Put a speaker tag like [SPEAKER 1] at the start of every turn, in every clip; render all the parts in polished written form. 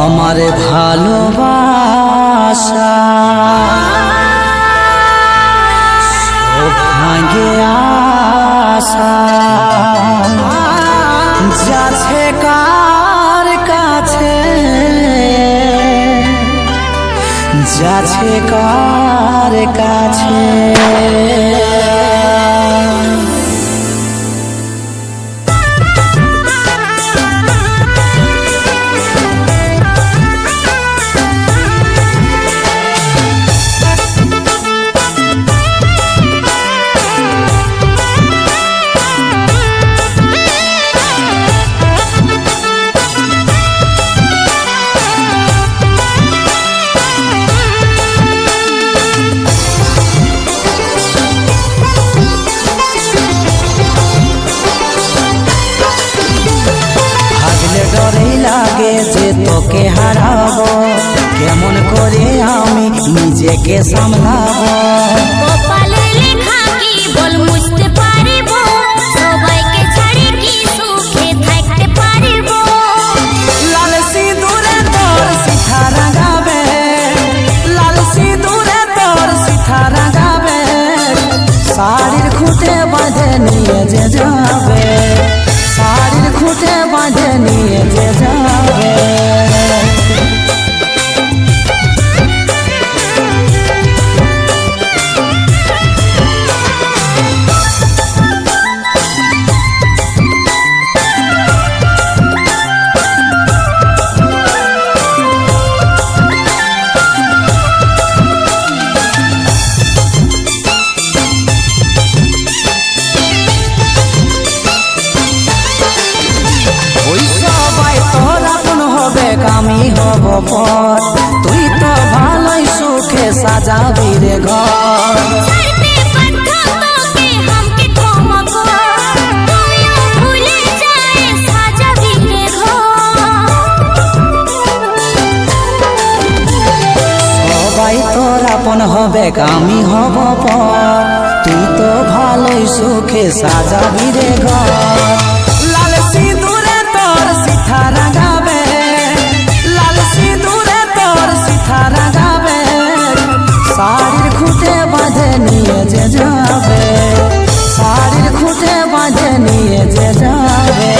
[SPEAKER 1] আমার ভালোবাসা সব ভাঙে আশা যাচ্ছে কার কাছে, যাচ্ছে কার কাছে। লাগে যে তোকে হারাবো, কেমন করে আমি নিজেকে সামলাবো।
[SPEAKER 2] কপালে লেখা কি বল বুঝতে পারিব, সবাইকে ছাড়ি কি সুখে থাকতে পারিব।
[SPEAKER 1] লাল সিঁদুরে তোর সিতারা গাবে, লাল সিঁদুরে তোর সিতারা গাবে, শাড়ির খুঁটে বাঁধে নিয়ে যে যাবে, শাড়ির খুঁটে বাঁধে নিয়ে যে যাবে। আমি হব পর, তুই তো ভালোই সুখে সাজাবি রে ঘর। সবাই তোর আপন হবে আমি হব পর, তুই তো ভালোই সুখে সাজাবি রে ঘর। লাল সিঁদুরে তোর সিতারা গাবে, লাল সিঁদুরে তোর সিতারা গাবে, শাড়ির খুঁটে বাঁধে নিয়ে যে যাবে, শাড়ির খুঁটে বাঁধে নিয়ে যে যাবে।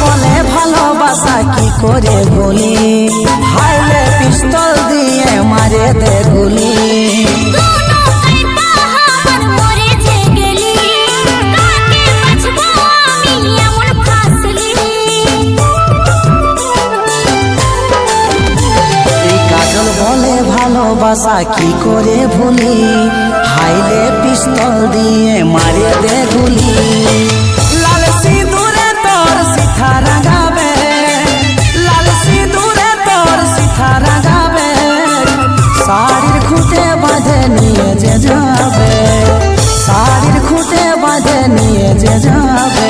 [SPEAKER 1] বলে ভালোবাসা কি করে বলি, হাইলে পিস্তল দিয়ে মারে দে গুলি। এই কাজল বলে ভালোবাসা কি করে ভুলি, হাইলে পিস্তল দিয়ে মারে দে গুলি। লাল সিঁদুরে তোর সিতারা গাবে, লাল সিঁদুরে তোর সিতারা গাবে, শাড়ির খুঁটে বাঁধে নিয়ে যে যাবে, শাড়ির খুঁটে বাঁধে নিয়ে যে যাবে।